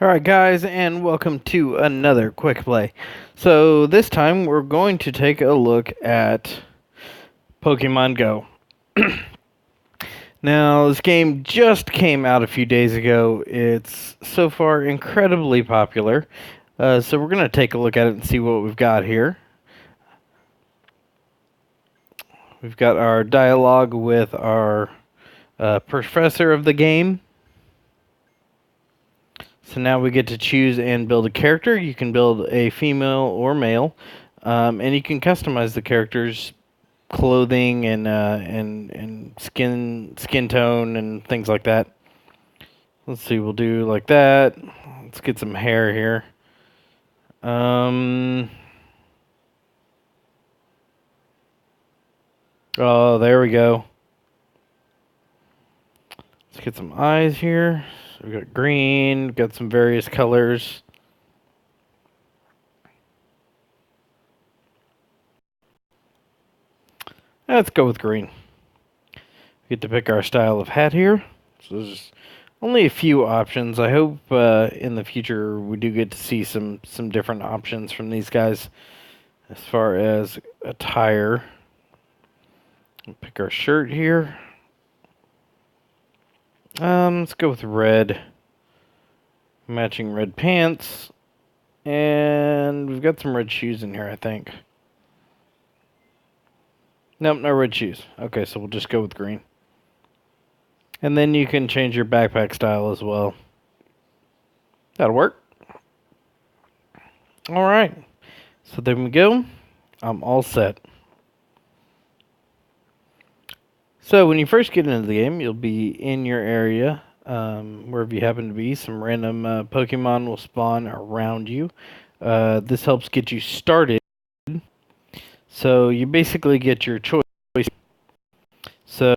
Alright guys, and welcome to another quick play. So this time we're going to take a look at Pokemon Go. Now this game just came out a few days ago. It's so far incredibly popular. So we're going to take a look at it and see what we've got here. We've got our dialogue with our professor of the game. So now we get to choose and build a character. You can build a female or male, and you can customize the character's clothing and skin tone and things like that. Let's see, we'll do like that. Let's get some hair here. Oh, there we go. Let's get some eyes here. So we got green, got some various colors. Let's go with green. We get to pick our style of hat here. So there's only a few options. I hope in the future we do get to see some different options from these guys as far as attire. We'll pick our shirt here. Let's go with red. Matching red pants. And we've got some red shoes in here, I think. Nope, no red shoes. Okay, so we'll just go with green. And then you can change your backpack style as well. That'll work. Alright. So there we go. I'm all set. So when you first get into the game, you'll be in your area, wherever you happen to be. Some random Pokemon will spawn around you. This helps get you started. So you basically get your choice. So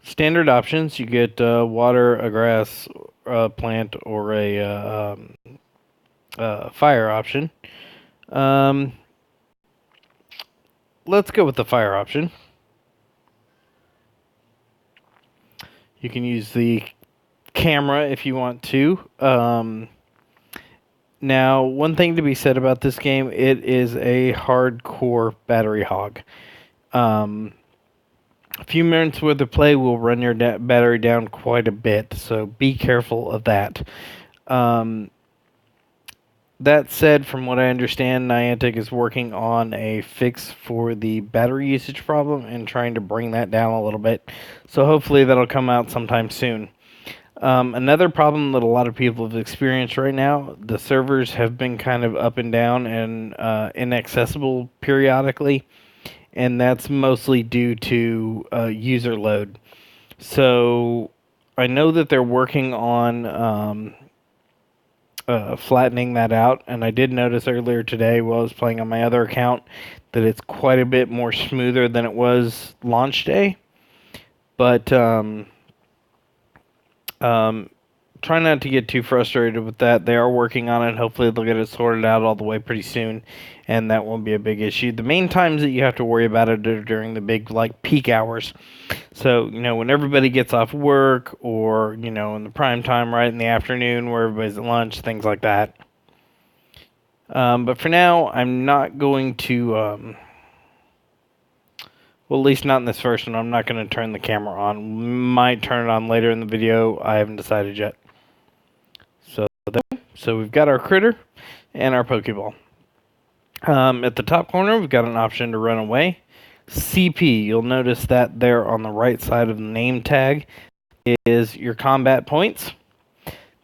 standard options, you get water, a grass, plant, or a fire option. Let's go with the fire option. You can use the camera if you want to. Now, one thing to be said about this game, it is a hardcore battery hog. A few minutes worth of play will run your battery down quite a bit, so be careful of that. That said, from what I understand, Niantic is working on a fix for the battery usage problem and trying to bring that down a little bit. So hopefully that'll come out sometime soon. Another problem that a lot of people have experienced right now, the servers have been kind of up and down and inaccessible periodically, and that's mostly due to user load. So I know that they're working on flattening that out, and I did notice earlier today while I was playing on my other account that it's quite a bit more smoother than it was launch day. But try not to get too frustrated with that. They are working on it. Hopefully they'll get it sorted out all the way pretty soon, and that won't be a big issue. The main times that you have to worry about it are during the big, like, peak hours. So, when everybody gets off work, or, in the prime time right in the afternoon where everybody's at lunch, things like that. But for now, I'm not going to, well, at least not in this first one. I'm not going to turn the camera on. Might turn it on later in the video. I haven't decided yet. So we've got our critter and our Pokeball. At the top corner, we've got an option to run away. CP, you'll notice that there on the right side of the name tag is your combat points.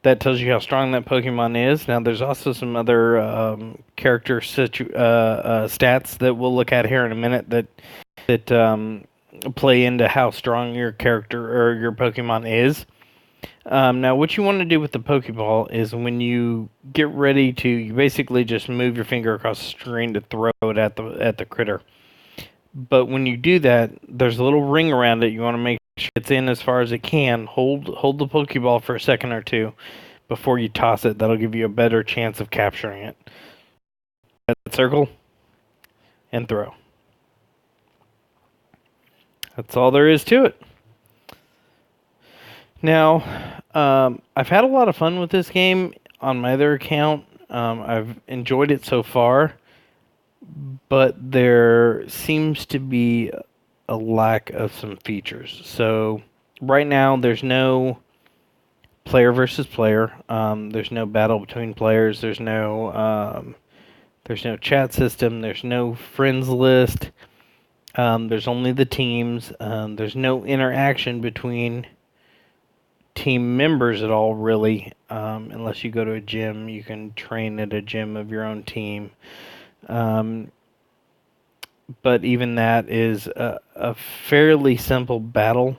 That tells you how strong that Pokemon is. Now, there's also some other character stats that we'll look at here in a minute that play into how strong your character or your Pokemon is. Now, what you want to do with the Pokeball is when you get ready to, you basically just move your finger across the screen to throw it at the critter. But when you do that, there's a little ring around it. You want to make sure it's in as far as it can. Hold the Pokeball for a second or two before you toss it. That'll give you a better chance of capturing it. Circle and throw. That's all there is to it. Now, I've had a lot of fun with this game. on my other account. I've enjoyed it so far, but there seems to be a lack of some features. So right now, there's no player versus player. There's no battle between players. There's no chat system. There's no friends list. There's only the teams. There's no interaction between team members at all, really, unless you go to a gym. You can train at a gym of your own team. But even that is a fairly simple battle,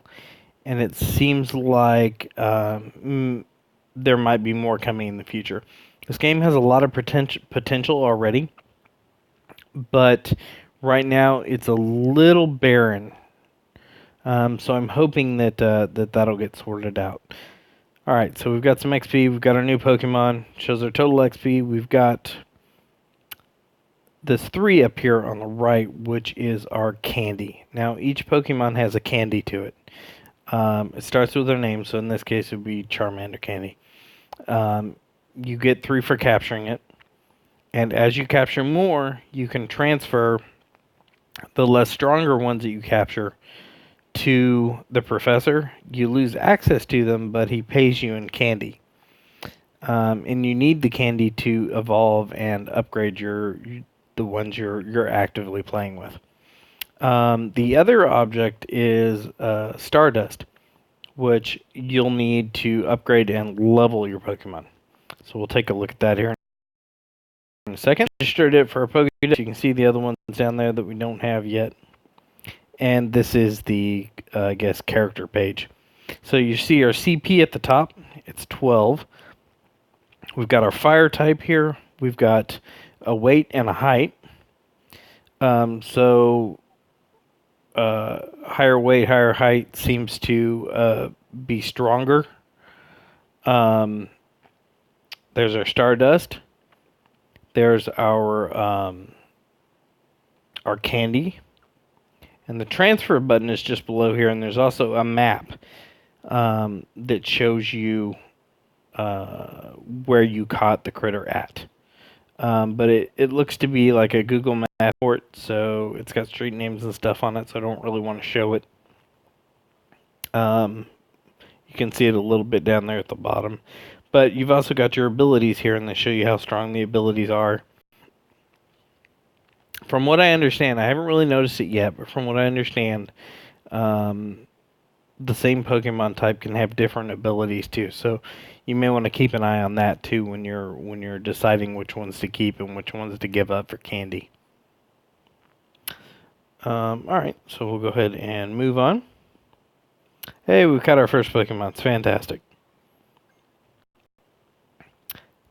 and it seems like there might be more coming in the future. This game has a lot of potential already, but right now it's a little barren. So I'm hoping that that'll get sorted out. All right, so we've got some XP. We've got our new Pokemon. Shows our total XP. We've got this 3 up here on the right, which is our candy. Now, each Pokemon has a candy to it. It starts with their name, so in this case it would be Charmander candy. You get 3 for capturing it. And as you capture more, you can transfer the less stronger ones that you capture to the professor. You lose access to them, but he pays you in candy. And you need the candy to evolve and upgrade the ones you're actively playing with. The other object is Stardust, which you'll need to upgrade and level your Pokemon. So we'll take a look at that here in a second. Registered it for a Pokédex. You can see the other ones down there that we don't have yet. And this is the, I guess, character page. So you see our CP at the top. It's 12. We've got our fire type here. We've got a weight and a height. Higher weight, higher height seems to be stronger. There's our Stardust. There's our candy. And the transfer button is just below here. And there's also a map that shows you where you caught the critter at. But it looks to be like a Google Map port, so it's got street names and stuff on it, so I don't really want to show it. You can see it a little bit down there at the bottom. But you've also got your abilities here, and they show you how strong the abilities are. From what I understand, I haven't really noticed it yet, but from what I understand, the same Pokemon type can have different abilities too. So you may want to keep an eye on that too when you're deciding which ones to keep and which ones to give up for candy. All right, so we'll go ahead and move on. Hey, we've got our first Pokemon. It's fantastic.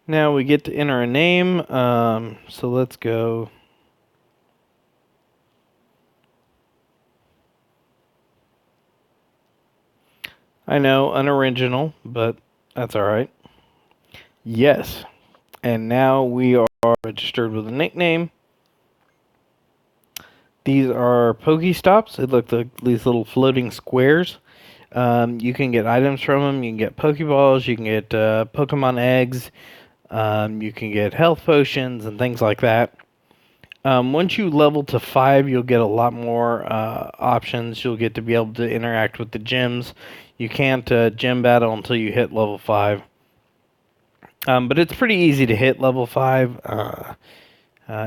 Now we get to enter a name. So let's go. I know, unoriginal, but that's all right. Yes. And now we are registered with a nickname. These are Pokestops. They look like these little floating squares. You can get items from them. You can get Pokeballs. You can get Pokemon eggs. You can get health potions and things like that. Once you level to 5, you'll get a lot more options. You'll get to be able to interact with the gyms. You can't gym battle until you hit level 5. But it's pretty easy to hit level 5.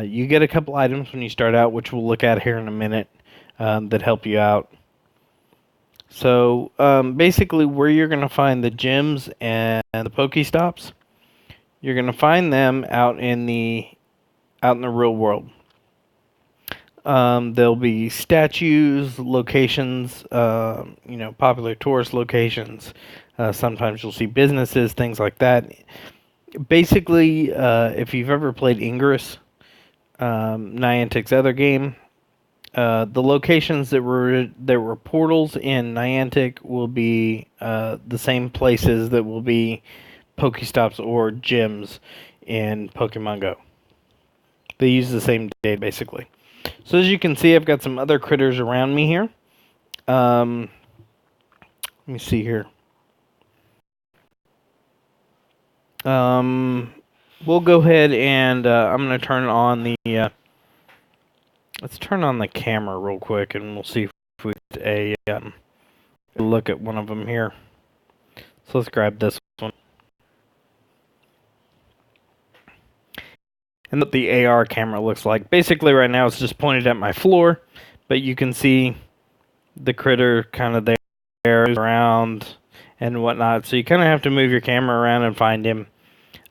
You get a couple items when you start out, which we'll look at here in a minute, that help you out. So basically where you're going to find the gyms and the Pokestops, you're going to find them out in the real world. There'll be statues, locations, popular tourist locations. Sometimes you'll see businesses, things like that. Basically, if you've ever played Ingress, Niantic's other game, the locations that were portals in Niantic will be the same places that will be Pokestops or gyms in Pokemon Go. They use the same data, basically. So as you can see, I've got some other critters around me here. Let me see here. We'll go ahead and I'm going to turn on the let's turn on the camera real quick, and we'll see if we get a look at one of them here. So let's grab this one. And what the AR camera looks like. Basically right now it's just pointed at my floor, but you can see the critter kind of there around and whatnot. So you kind of have to move your camera around and find him.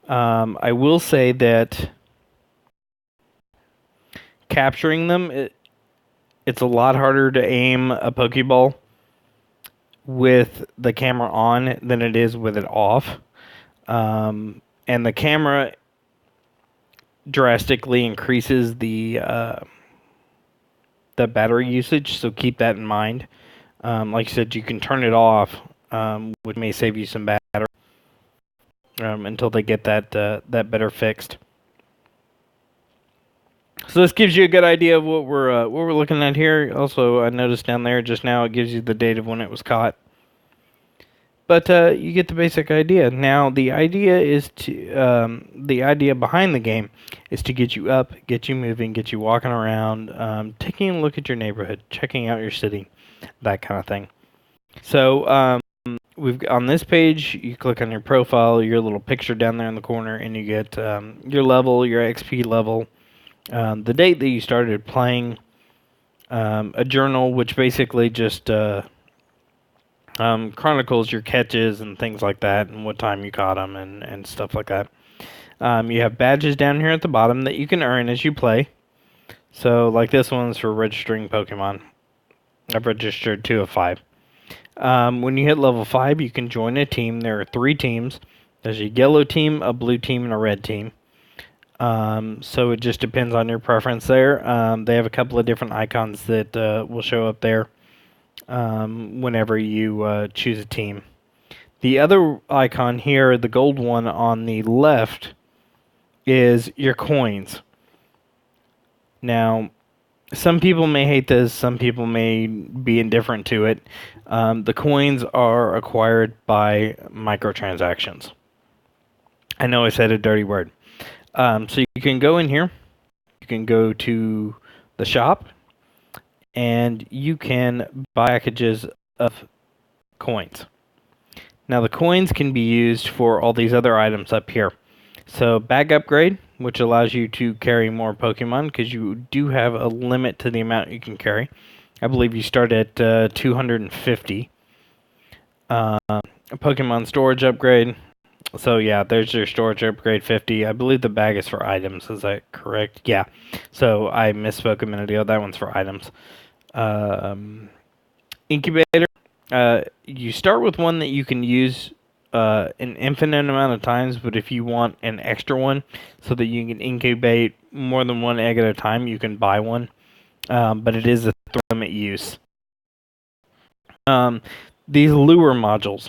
I will say that capturing them, it's a lot harder to aim a Pokeball with the camera on than it is with it off. And the camera drastically increases the battery usage, so keep that in mind. Like I said, you can turn it off, which may save you some battery until they get that better fixed. So this gives you a good idea of what we're looking at here. Also, I noticed down there just now it gives you the date of when it was caught. But you get the basic idea. Now the idea is the idea behind the game is to get you up, get you moving, get you walking around, taking a look at your neighborhood, checking out your city, that kind of thing. So we've on this page, you click on your profile, your little picture down there in the corner, and you get your level, your XP level, the date that you started playing, a journal, which basically just chronicles your catches and things like that, and what time you caught them, and stuff like that. You have badges down here at the bottom that you can earn as you play. So, like this one's for registering Pokemon. I've registered 2 of 5. When you hit level 5, you can join a team. There are 3 teams. There's a yellow team, a blue team, and a red team. So it just depends on your preference there. They have a couple of different icons that will show up there whenever you choose a team. The other icon here, the gold one on the left, is your coins. Now, some people may hate this, some people may be indifferent to it. The coins are acquired by microtransactions. I know I said a dirty word. So you can go in here, you can go to the shop, and you can buy packages of coins. Now the coins can be used for all these other items up here. So bag upgrade, which allows you to carry more Pokemon, because you do have a limit to the amount you can carry. I believe you start at 250. Pokemon storage upgrade. So yeah, there's your storage upgrade 50. I believe the bag is for items. Is that correct? Yeah. So I misspoke a minute ago. That one's for items. Incubator. You start with one that you can use an infinite amount of times, but if you want an extra one so that you can incubate more than one egg at a time, you can buy one. But it is a limit use. These lure modules.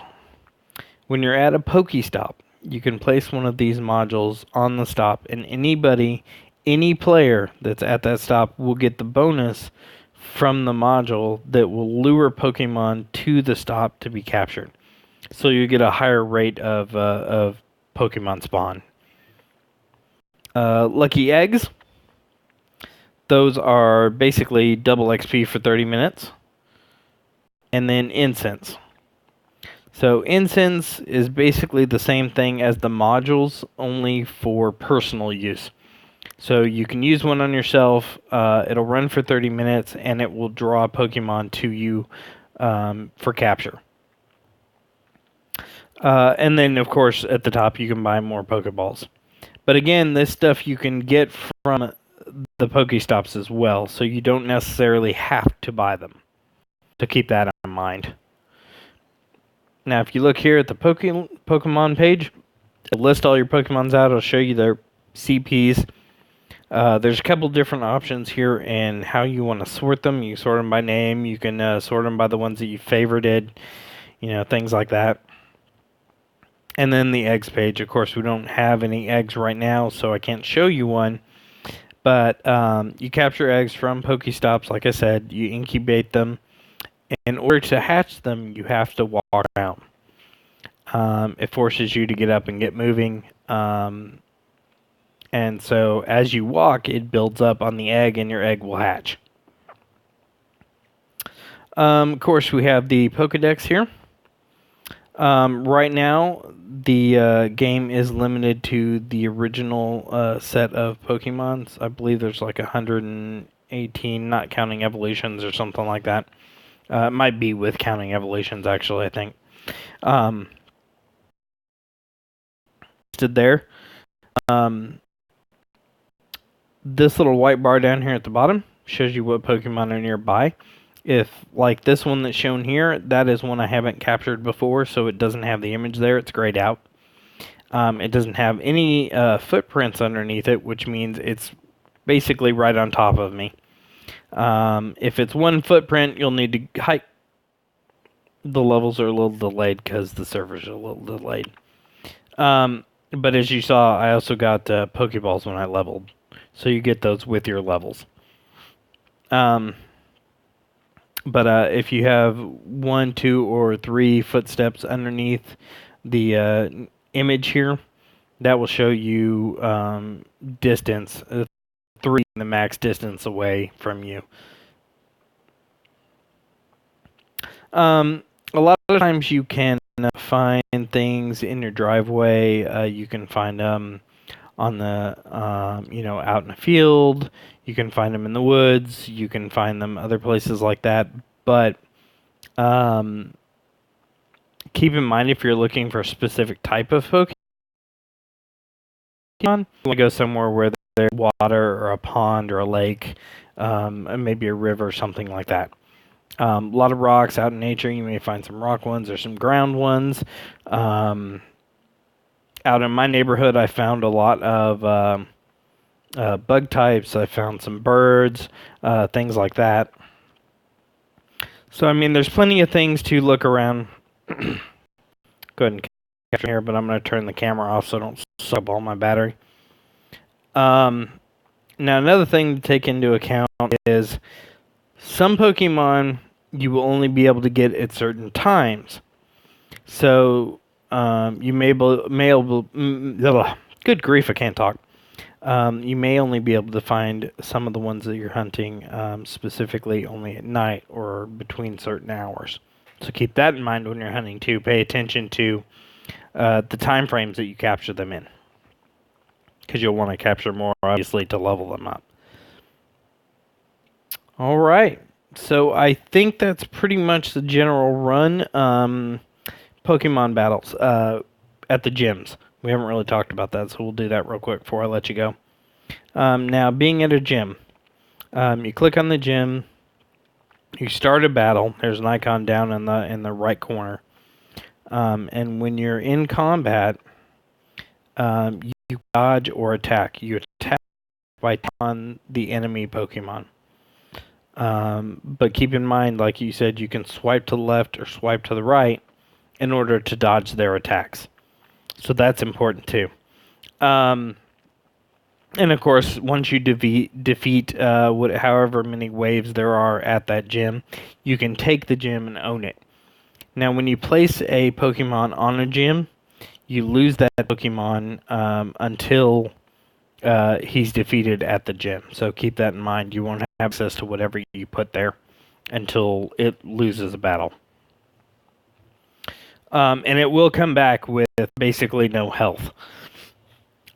When you're at a Pokestop, you can place one of these modules on the stop, and any player that's at that stop will get the bonus from the module that will lure Pokemon to the stop to be captured. So you get a higher rate of Pokemon spawn. Lucky eggs. Those are basically double XP for 30 minutes. And then incense. So incense is basically the same thing as the modules, only for personal use. So you can use one on yourself, it'll run for 30 minutes, and it will draw Pokemon to you for capture. And then, of course, at the top you can buy more Pokeballs. But again, this stuff you can get from the Pokestops as well, so you don't necessarily have to buy them. So keep that in mind. Now, if you look here at the Pokemon page, it'll list all your Pokemons out. It'll show you their CPs. There's a couple different options here in how you want to sort them. You sort them by name. You can sort them by the ones that you favorited. Things like that. And then the eggs page. Of course, we don't have any eggs right now, so I can't show you one. But you capture eggs from Pokestops. Like I said, you incubate them. In order to hatch them, you have to walk around. It forces you to get up and get moving. And so as you walk, it builds up on the egg, and your egg will hatch. Of course, we have the Pokedex here. Right now, the game is limited to the original set of Pokemons. I believe there's like 118, not counting evolutions or something like that. It might be with counting evolutions, actually, I think. Stood there. This little white bar down here at the bottom shows you what Pokemon are nearby. If, like this one that's shown here, that is one I haven't captured before, so it doesn't have the image there. It's grayed out. It doesn't have any footprints underneath it, which means it's basically right on top of me. If it's one footprint, you'll need to hike. The levels are a little delayed because the servers are a little delayed. But as you saw, I also got Pokeballs when I leveled. So you get those with your levels. But if you have 1, 2, or 3 footsteps underneath the image here, that will show you distance. 3 the max distance away from you. A lot of times you can find things in your driveway. You can find them on the, out in the field. You can find them in the woods. You can find them other places like that. But keep in mind, if you're looking for a specific type of Pokemon, you want to go somewhere where there's water or a pond or a lake, and maybe a river or something like that. A lot of rocks out in nature. You may find some rock ones or some ground ones. Out in my neighborhood, I found a lot of bug types. I found some birds, things like that. So, I mean, there's plenty of things to look around. Go ahead and capture here, but I'm going to turn the camera off so I don't suck up all my battery. Now, another thing to take into account is some Pokemon you will only be able to get at certain times. So, you good grief, I can't talk. You may only be able to find some of the ones that you're hunting specifically only at night or between certain hours. So keep that in mind when you're hunting too. Pay attention to the time frames that you capture them in, because you'll want to capture more, obviously, to level them up. All right. So I think that's pretty much the general run. Pokemon battles at the gyms. We haven't really talked about that, so we'll do that real quick before I let you go. Now, being at a gym, you click on the gym, you start a battle. There's an icon down in the right corner, and when you're in combat, you dodge or attack. You attack by on the enemy Pokemon. But keep in mind, like you said, you can swipe to the left or swipe to the right in order to dodge their attacks. So that's important too. And of course, once you defeat however many waves there are at that gym, you can take the gym and own it. Now, when you place a Pokemon on a gym, you lose that Pokemon until he's defeated at the gym. So keep that in mind. You won't have access to whatever you put there until it loses a battle. And it will come back with basically no health.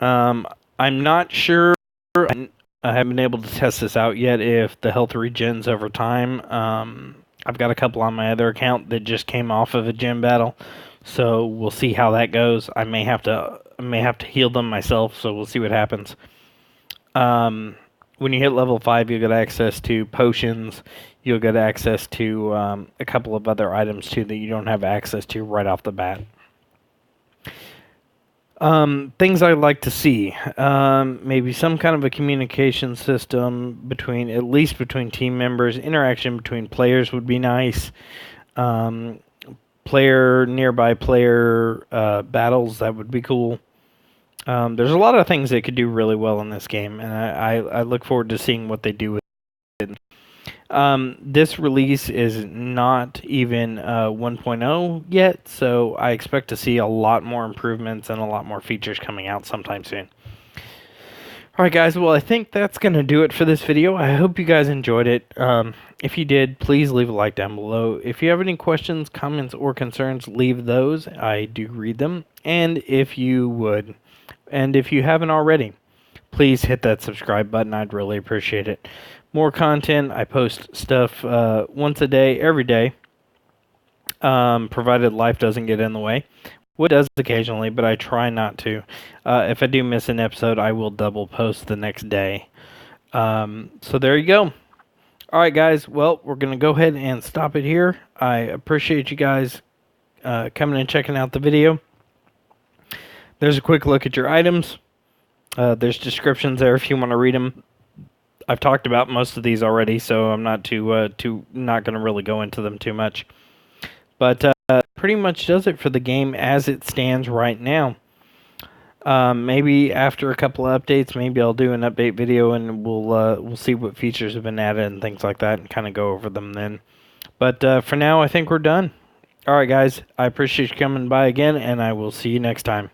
I'm not sure. I haven't been able to test this out yet if the health regens over time. I've got a couple on my other account that just came off of a gym battle, so we'll see how that goes. I may have to heal them myself, so we'll see what happens. When you hit level 5, you'll get access to potions. You'll get access to a couple of other items too that you don't have access to right off the bat. Things I'd like to see. Maybe some kind of a communication system between team members. Interaction between players would be nice. Nearby player battles, that would be cool. There's a lot of things they could do really well in this game, and I look forward to seeing what they do with it. This release is not even 1.0 yet, so I expect to see a lot more improvements and a lot more features coming out sometime soon. Alright guys, well I think that's going to do it for this video. I hope you guys enjoyed it. If you did, please leave a like down below. If you have any questions, comments, or concerns, leave those. I do read them. And if you haven't already, please hit that subscribe button. I'd really appreciate it. More content. I post stuff once a day, every day, provided life doesn't get in the way. It does occasionally, but I try not to. If I do miss an episode, I will double post the next day. So there you go. Alright guys, well, we're going to go ahead and stop it here. I appreciate you guys coming and checking out the video. There's a quick look at your items. There's descriptions there if you want to read them. I've talked about most of these already, so I'm not not going to really go into them too much. But pretty much does it for the game as it stands right now. Maybe after a couple of updates, maybe I'll do an update video and we'll see what features have been added and things like that, and kind of go over them then. But for now, I think we're done. All right, guys, I appreciate you coming by again, and I will see you next time.